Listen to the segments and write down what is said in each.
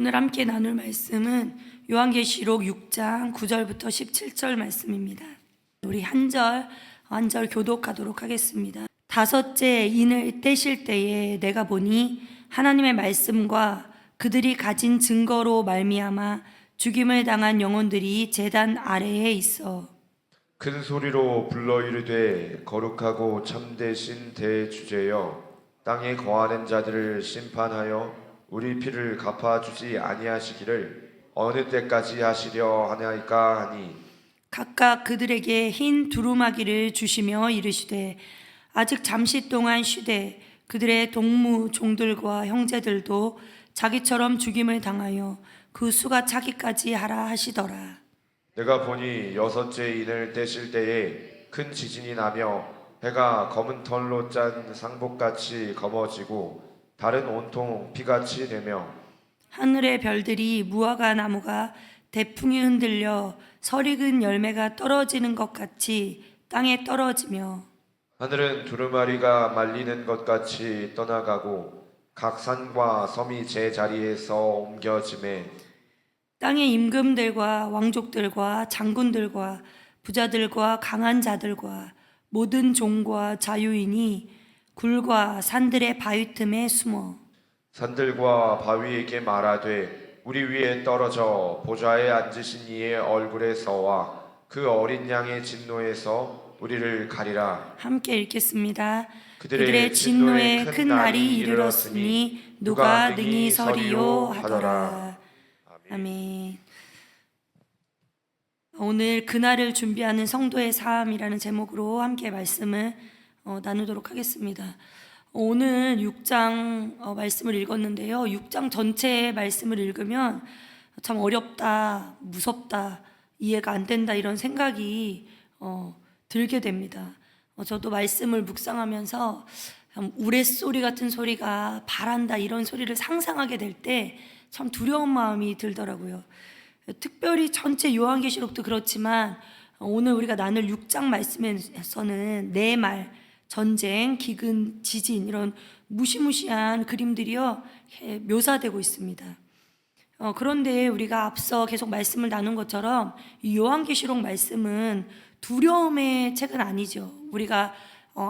오늘 함께 나눌 말씀은 요한계시록 6장 9절부터 17절 말씀입니다. 우리 한 절 교독하도록 하겠습니다. 다섯째 인을 떼실 때에 내가 보니 하나님의 말씀과 그들이 가진 증거로 말미암아 죽임을 당한 영혼들이 제단 아래에 있어 큰 소리로 불러 이르되 거룩하고 참되신 대주제여, 땅에 거하는 자들을 심판하여 우리 피를 갚아주지 아니하시기를 어느 때까지 하시려 하나이까 하니, 각각 그들에게 흰 두루마기를 주시며 이르시되 아직 잠시 동안 쉬되 그들의 동무 종들과 형제들도 자기처럼 죽임을 당하여 그 수가 차기까지 하라 하시더라. 내가 보니 여섯째 인을 떼실 때에 큰 지진이 나며 해가 검은 털로 짠 상복같이 검어지고 달은 온통 피같이 되며 하늘의 별들이 무화과 나무가 대풍이 흔들려 설익은 열매가 떨어지는 것 같이 땅에 떨어지며 하늘은 두루마리가 말리는 것 같이 떠나가고 각 산과 섬이 제 자리에서 옮겨짐에 땅의 임금들과 왕족들과 장군들과 부자들과 강한 자들과 모든 종과 자유인이 굴과 산들의 바위 틈에 숨어 산들과 바위에게 말하되 우리 위에 떨어져 보좌에 앉으신 이의 얼굴에서와 그 어린 양의 진노에서 우리를 가리라. 함께 읽겠습니다. 그들의 진노에 큰 날이 이르렀으니 누가 능히 서리요 하더라. 아멘. 오늘 그날을 준비하는 성도의 삶이라는 제목으로 함께 말씀을 나누도록 하겠습니다. 오늘 6장 말씀을 읽었는데요. 6장 전체의 말씀을 읽으면 참 어렵다, 무섭다, 이해가 안 된다 이런 생각이 들게 됩니다. 저도 말씀을 묵상하면서 우레소리 같은 소리가 바란다 이런 소리를 상상하게 될 때 참 두려운 마음이 들더라고요. 특별히 전체 요한계시록도 그렇지만 오늘 우리가 나눌 6장 말씀에서는 내말, 전쟁, 기근, 지진 이런 무시무시한 그림들이요 묘사되고 있습니다. 그런데 우리가 앞서 계속 말씀을 나눈 것처럼 이 요한계시록 말씀은 두려움의 책은 아니죠. 우리가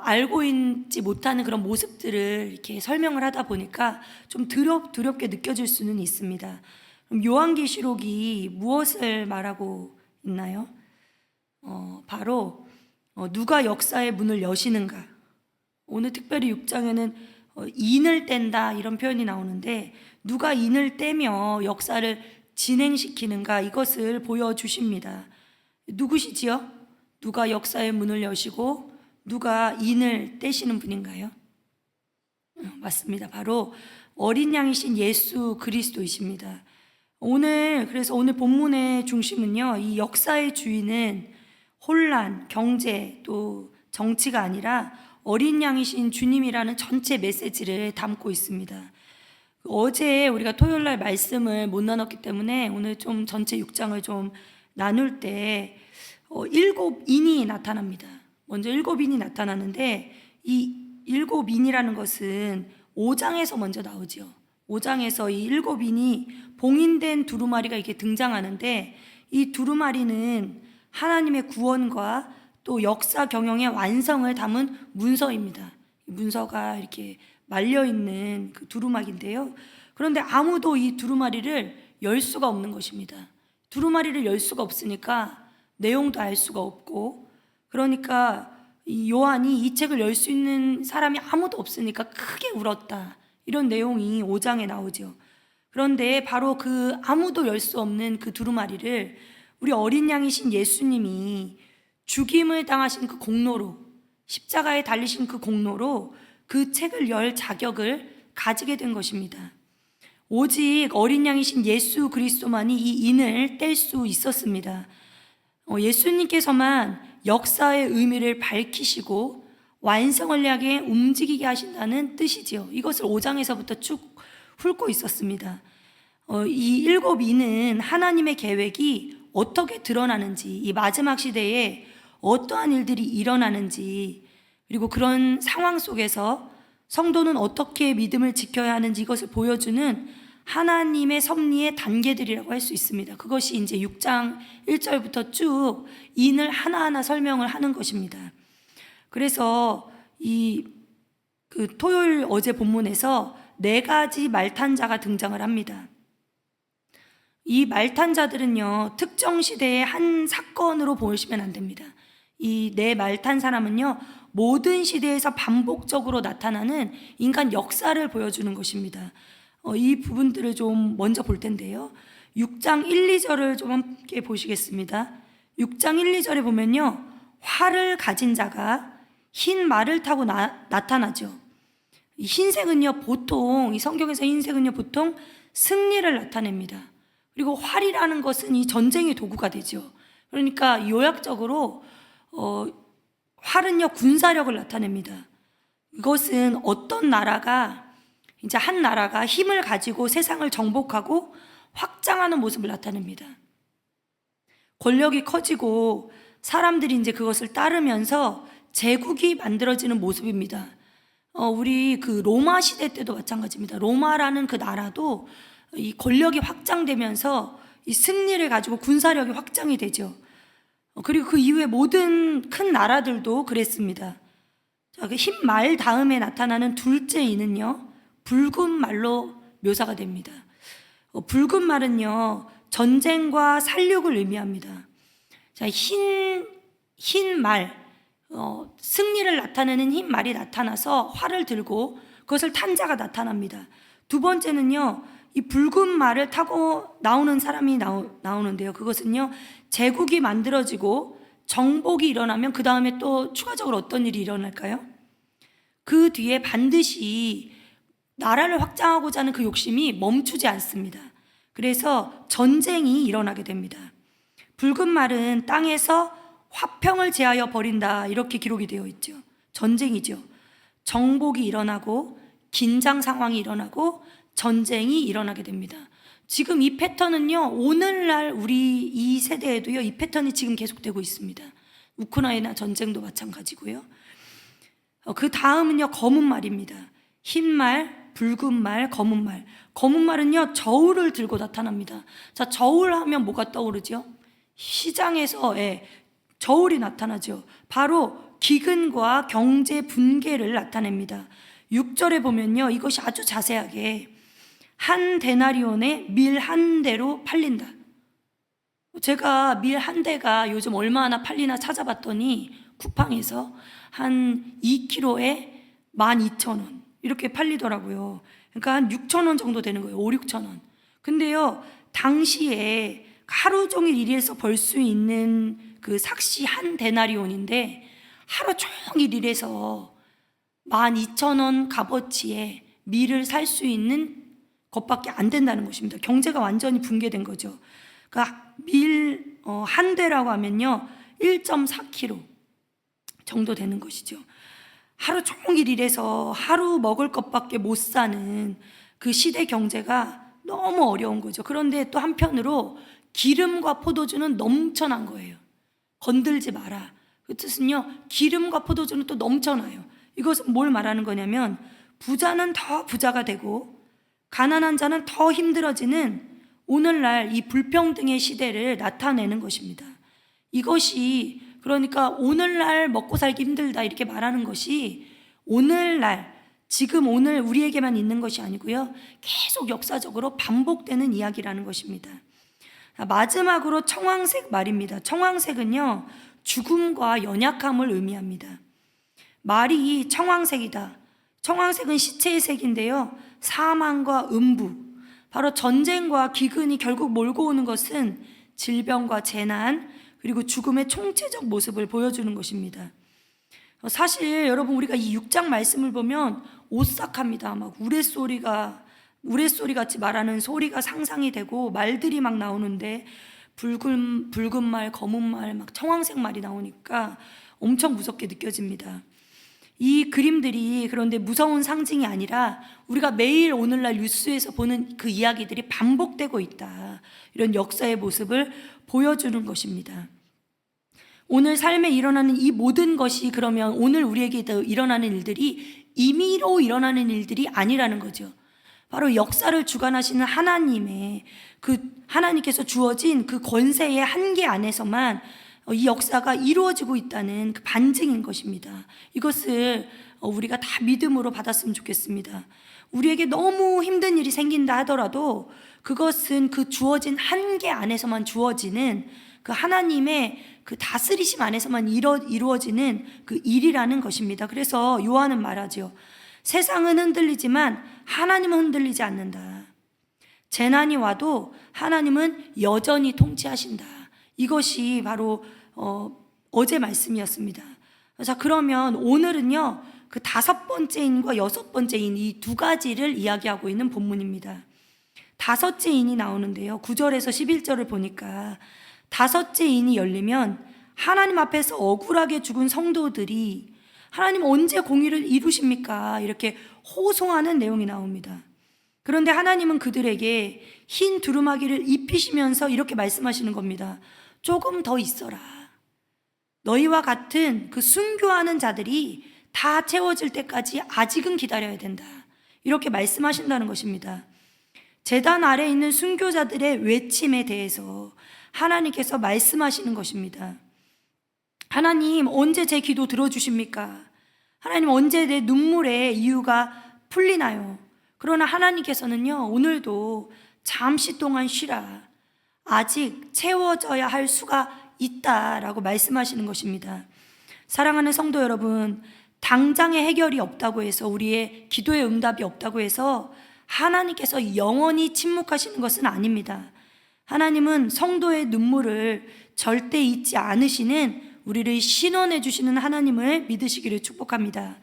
알고 있지 못하는 그런 모습들을 이렇게 설명을 하다 보니까 좀 두렵게 느껴질 수는 있습니다. 그럼 요한계시록이 무엇을 말하고 있나요? 바로 누가 역사의 문을 여시는가. 오늘 특별히 6장에는 인을 뗀다 이런 표현이 나오는데 누가 인을 떼며 역사를 진행시키는가 이것을 보여주십니다. 누구시지요? 누가 역사의 문을 여시고 누가 인을 떼시는 분인가요? 맞습니다. 바로 어린 양이신 예수 그리스도이십니다. 그래서 오늘 본문의 중심은요, 이 역사의 주인은 혼란, 경제, 또 정치가 아니라 어린 양이신 주님이라는 전체 메시지를 담고 있습니다. 어제 우리가 토요일 날 말씀을 못 나눴기 때문에 오늘 좀 전체 6장을 좀 나눌 때 7인이 나타납니다. 먼저 7인이 나타나는데 이 7인이라는 것은 5장에서 먼저 나오죠. 5장에서 이 7인이 봉인된 두루마리가 이렇게 등장하는데 이 두루마리는 하나님의 구원과 또 역사 경영의 완성을 담은 문서입니다. 문서가 이렇게 말려있는 그 두루마기인데요. 그런데 아무도 이 두루마리를 열 수가 없는 것입니다. 두루마리를 열 수가 없으니까 내용도 알 수가 없고, 그러니까 이 요한이 이 책을 열 수 있는 사람이 아무도 없으니까 크게 울었다. 이런 내용이 5장에 나오죠. 그런데 바로 그 아무도 열 수 없는 그 두루마리를 우리 어린 양이신 예수님이 죽임을 당하신 그 공로로, 십자가에 달리신 그 공로로 그 책을 열 자격을 가지게 된 것입니다. 오직 어린 양이신 예수 그리스도만이 이 인을 뗄 수 있었습니다. 예수님께서만 역사의 의미를 밝히시고 완성을 향해 움직이게 하신다는 뜻이지요. 이것을 5장에서부터 쭉 훑고 있었습니다. 이 7인은 하나님의 계획이 어떻게 드러나는지, 이 마지막 시대에 어떠한 일들이 일어나는지, 그리고 그런 상황 속에서 성도는 어떻게 믿음을 지켜야 하는지 이것을 보여주는 하나님의 섭리의 단계들이라고 할 수 있습니다. 그것이 이제 6장 1절부터 쭉 인을 하나하나 설명을 하는 것입니다. 그래서 그 토요일 어제 본문에서 4가지 말탄자가 등장을 합니다. 이 말탄자들은요, 특정 시대의 한 사건으로 보시면 안 됩니다. 이 네 말탄 사람은요, 모든 시대에서 반복적으로 나타나는 인간 역사를 보여주는 것입니다. 이 부분들을 좀 먼저 볼 텐데요. 6장 1, 2절을 좀 함께 보시겠습니다. 6장 1, 2절에 보면요, 활을 가진 자가 흰 말을 타고 나타나죠. 이 흰색은요, 보통 이 성경에서 흰색은요, 보통 승리를 나타냅니다. 그리고 활이라는 것은 이 전쟁의 도구가 되죠. 그러니까 요약적으로 활은요, 군사력을 나타냅니다. 이것은 어떤 나라가, 이제 한 나라가 힘을 가지고 세상을 정복하고 확장하는 모습을 나타냅니다. 권력이 커지고 사람들이 이제 그것을 따르면서 제국이 만들어지는 모습입니다. 우리 그 로마 시대 때도 마찬가지입니다. 로마라는 그 나라도 이 권력이 확장되면서 이 승리를 가지고 군사력이 확장이 되죠. 그리고 그 이후에 모든 큰 나라들도 그랬습니다. 자, 그 흰 말 다음에 나타나는 둘째 인은요, 붉은 말로 묘사가 됩니다. 붉은 말은요, 전쟁과 살육을 의미합니다. 자, 흰 말, 승리를 나타내는 흰 말이 나타나서 활을 들고 그것을 탄 자가 나타납니다. 두 번째는요, 이 붉은 말을 타고 나오는 사람이 나오는데요. 그것은요, 제국이 만들어지고 정복이 일어나면 그 다음에 또 추가적으로 어떤 일이 일어날까요? 그 뒤에 반드시 나라를 확장하고자 하는 그 욕심이 멈추지 않습니다. 그래서 전쟁이 일어나게 됩니다. 붉은 말은 땅에서 화평을 제하여 버린다, 이렇게 기록이 되어 있죠. 전쟁이죠. 정복이 일어나고 긴장 상황이 일어나고 전쟁이 일어나게 됩니다. 지금 이 패턴은요, 오늘날 우리 이 세대에도요, 이 패턴이 지금 계속되고 있습니다. 우크라이나 전쟁도 마찬가지고요. 그 다음은요, 검은 말입니다. 흰 말, 붉은 말, 검은 말. 검은 말은요, 저울을 들고 나타납니다. 자, 저울 하면 뭐가 떠오르죠? 시장에서 저울이 나타나죠. 바로 기근과 경제 분계를 나타냅니다. 6절에 보면요, 이것이 아주 자세하게 한 데나리온에 밀 한 대로 팔린다. 제가 밀 한 대가 요즘 얼마나 팔리나 찾아봤더니 쿠팡에서 한 2kg에 12,000원 이렇게 팔리더라고요. 그러니까 한 6,000원 정도 되는 거예요. 5, 6,000원. 근데요, 당시에 하루 종일 일해서 벌 수 있는 그 삭시 한 데나리온인데 하루 종일 일해서 12,000원 값어치에 밀을 살 수 있는 것밖에 안 된다는 것입니다. 경제가 완전히 붕괴된 거죠. 그러니까 밀 한 대라고 하면요, 1.4kg 정도 되는 것이죠. 하루 종일 일해서 하루 먹을 것밖에 못 사는 그 시대 경제가 너무 어려운 거죠. 그런데 또 한편으로 기름과 포도주는 넘쳐난 거예요. 건들지 마라. 그 뜻은요, 기름과 포도주는 또 넘쳐나요. 이것은 뭘 말하는 거냐면 부자는 더 부자가 되고 가난한 자는 더 힘들어지는 오늘날 이 불평등의 시대를 나타내는 것입니다. 이것이 그러니까 오늘날 먹고 살기 힘들다 이렇게 말하는 것이 오늘날 지금 오늘 우리에게만 있는 것이 아니고요, 계속 역사적으로 반복되는 이야기라는 것입니다. 마지막으로 청황색 말입니다. 청황색은요, 죽음과 연약함을 의미합니다. 말이 청황색이다. 청황색은 시체의 색인데요, 사망과 음부, 바로 전쟁과 기근이 결국 몰고 오는 것은 질병과 재난 그리고 죽음의 총체적 모습을 보여주는 것입니다. 사실 여러분, 우리가 이 6장 말씀을 보면 오싹합니다. 막 우레소리 같이 말하는 소리가 상상이 되고 말들이 막 나오는데 붉은 말, 검은 말, 막 청황색 말이 나오니까 엄청 무섭게 느껴집니다. 이 그림들이 그런데 무서운 상징이 아니라 우리가 매일 오늘날 뉴스에서 보는 그 이야기들이 반복되고 있다, 이런 역사의 모습을 보여주는 것입니다. 오늘 삶에 일어나는 이 모든 것이 그러면 오늘 우리에게 일어나는 일들이 임의로 일어나는 일들이 아니라는 거죠. 바로 역사를 주관하시는 하나님의 하나님께서 주어진 그 권세의 한계 안에서만 이 역사가 이루어지고 있다는 그 반증인 것입니다. 이것을 우리가 다 믿음으로 받았으면 좋겠습니다. 우리에게 너무 힘든 일이 생긴다 하더라도 그것은 그 주어진 한계 안에서만 주어지는 그 하나님의 그 다스리심 안에서만 이루어지는 그 일이라는 것입니다. 그래서 요한은 말하죠. 세상은 흔들리지만 하나님은 흔들리지 않는다. 재난이 와도 하나님은 여전히 통치하신다. 이것이 바로 어제 말씀이었습니다. 자, 그러면 오늘은요, 그 5번째 인과 6번째 인, 이 두 가지를 이야기하고 있는 본문입니다. 5째 인이 나오는데요, 9절에서 11절을 보니까 5째 인이 열리면 하나님 앞에서 억울하게 죽은 성도들이 하나님 언제 공의를 이루십니까? 이렇게 호소하는 내용이 나옵니다. 그런데 하나님은 그들에게 흰 두루마기를 입히시면서 이렇게 말씀하시는 겁니다. 조금 더 있어라. 너희와 같은 그 순교하는 자들이 다 채워질 때까지 아직은 기다려야 된다. 이렇게 말씀하신다는 것입니다. 제단 아래에 있는 순교자들의 외침에 대해서 하나님께서 말씀하시는 것입니다. 하나님, 언제 제 기도 들어주십니까? 하나님, 언제 내 눈물의 이유가 풀리나요? 그러나 하나님께서는요, 오늘도 잠시 동안 쉬라. 아직 채워져야 할 수가 있다라고 말씀하시는 것입니다. 사랑하는 성도 여러분, 당장의 해결이 없다고 해서, 우리의 기도의 응답이 없다고 해서 하나님께서 영원히 침묵하시는 것은 아닙니다. 하나님은 성도의 눈물을 절대 잊지 않으시는, 우리를 신원해 주시는 하나님을 믿으시기를 축복합니다.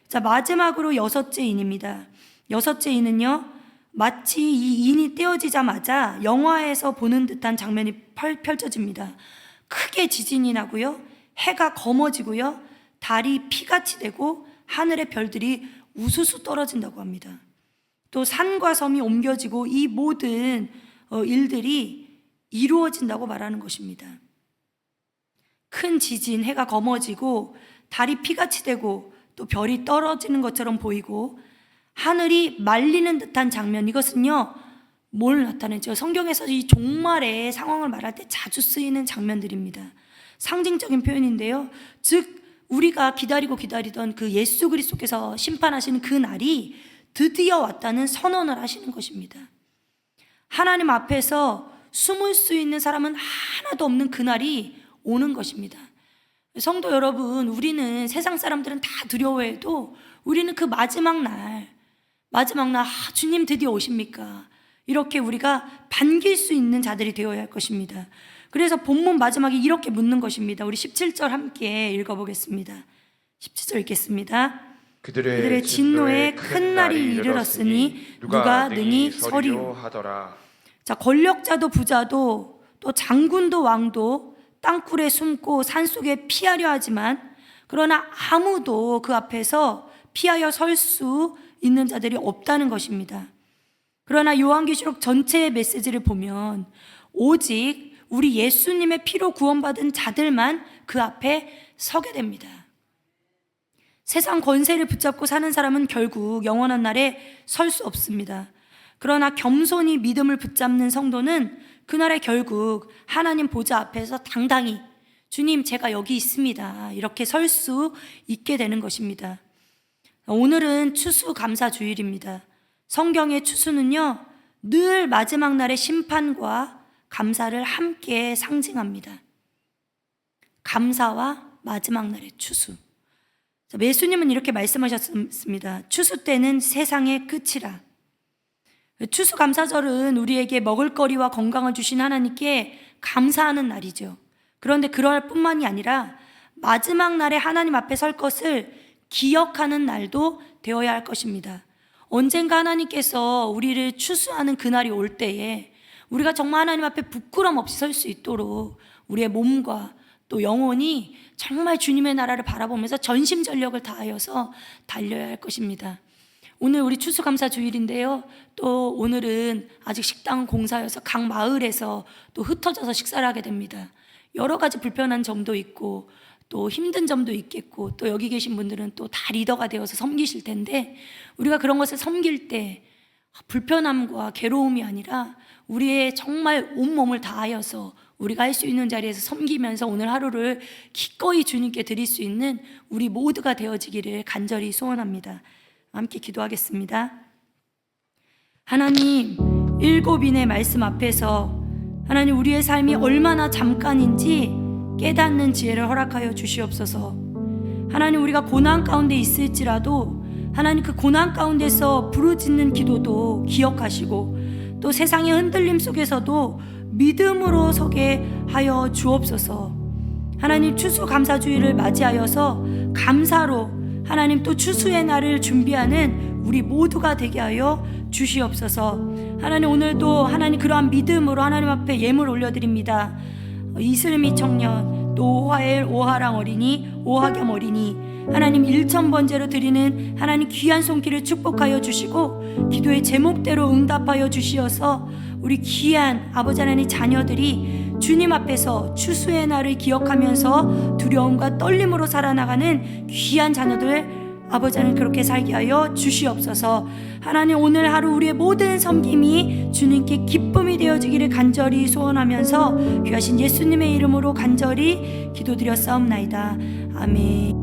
자, 마지막으로 6째 인입니다. 6째 인은요, 마치 이 인이 떼어지자마자 영화에서 보는 듯한 장면이 펼쳐집니다. 크게 지진이 나고요, 해가 검어지고요, 달이 피같이 되고 하늘의 별들이 우수수 떨어진다고 합니다. 또 산과 섬이 옮겨지고 이 모든 일들이 이루어진다고 말하는 것입니다. 큰 지진, 해가 검어지고 달이 피같이 되고 또 별이 떨어지는 것처럼 보이고 하늘이 말리는 듯한 장면, 이것은요, 뭘 나타내죠? 성경에서 이 종말의 상황을 말할 때 자주 쓰이는 장면들입니다. 상징적인 표현인데요, 즉 우리가 기다리던 그 예수 그리스도께서 심판하시는 그 날이 드디어 왔다는 선언을 하시는 것입니다. 하나님 앞에서 숨을 수 있는 사람은 하나도 없는 그날이 오는 것입니다. 성도 여러분, 우리는, 세상 사람들은 다 두려워해도 우리는 그 마지막 날, 주님 드디어 오십니까? 이렇게 우리가 반길 수 있는 자들이 되어야 할 것입니다. 그래서 본문 마지막에 이렇게 묻는 것입니다. 우리 17절 함께 읽어보겠습니다. 17절 읽겠습니다. 그들의 진노에 큰 날이 이르렀으니 누가 능히 서리요 하더라. 자, 권력자도 부자도 또 장군도 왕도 땅굴에 숨고 산속에 피하려 하지만, 그러나 아무도 그 앞에서 피하여 설 수 있는 자들이 없다는 것입니다. 그러나 요한계시록 전체의 메시지를 보면 오직 우리 예수님의 피로 구원받은 자들만 그 앞에 서게 됩니다. 세상 권세를 붙잡고 사는 사람은 결국 영원한 날에 설 수 없습니다. 그러나 겸손히 믿음을 붙잡는 성도는 그날에 결국 하나님 보좌 앞에서 당당히 주님, 제가 여기 있습니다, 이렇게 설 수 있게 되는 것입니다. 오늘은 추수감사주일입니다. 성경의 추수는요, 늘 마지막 날의 심판과 감사를 함께 상징합니다. 감사와 마지막 날의 추수. 예수님은 이렇게 말씀하셨습니다. 추수 때는 세상의 끝이라. 추수감사절은 우리에게 먹을거리와 건강을 주신 하나님께 감사하는 날이죠. 그런데 그럴 뿐만이 아니라 마지막 날에 하나님 앞에 설 것을 기억하는 날도 되어야 할 것입니다. 언젠가 하나님께서 우리를 추수하는 그날이 올 때에 우리가 정말 하나님 앞에 부끄럼 없이 설 수 있도록 우리의 몸과 또 영혼이 정말 주님의 나라를 바라보면서 전심전력을 다하여서 달려야 할 것입니다. 오늘 우리 추수감사 주일인데요, 또 오늘은 아직 식당 공사여서 각 마을에서 또 흩어져서 식사를 하게 됩니다. 여러 가지 불편한 점도 있고 또 힘든 점도 있겠고, 또 여기 계신 분들은 또 다 리더가 되어서 섬기실 텐데, 우리가 그런 것을 섬길 때 불편함과 괴로움이 아니라 우리의 정말 온몸을 다하여서 우리가 할 수 있는 자리에서 섬기면서 오늘 하루를 기꺼이 주님께 드릴 수 있는 우리 모두가 되어지기를 간절히 소원합니다. 함께 기도하겠습니다. 하나님, 7인의 말씀 앞에서 하나님 우리의 삶이 얼마나 잠깐인지 깨닫는 지혜를 허락하여 주시옵소서. 하나님, 우리가 고난 가운데 있을지라도 하나님 그 고난 가운데서 부르짖는 기도도 기억하시고 또 세상의 흔들림 속에서도 믿음으로 서게 하여 주옵소서. 하나님, 추수감사주의를 맞이하여서 감사로 하나님 또 추수의 날을 준비하는 우리 모두가 되게 하여 주시옵소서. 하나님, 오늘도 하나님 그러한 믿음으로 하나님 앞에 예물 올려드립니다. 이슬미 청년, 또 오하엘, 오하랑 어린이, 오하겸 어린이, 하나님 1,000번째로 드리는 하나님 귀한 손길을 축복하여 주시고 기도의 제목대로 응답하여 주시어서 우리 귀한 아버지 하나님 자녀들이 주님 앞에서 추수의 날을 기억하면서 두려움과 떨림으로 살아나가는 귀한 자녀들 아버지 하나님 그렇게 살게 하여 주시옵소서. 하나님, 오늘 하루 우리의 모든 섬김이 주님께 기쁨이 되어지기를 간절히 소원하면서 귀하신 예수님의 이름으로 간절히 기도드렸사옵나이다. 아멘.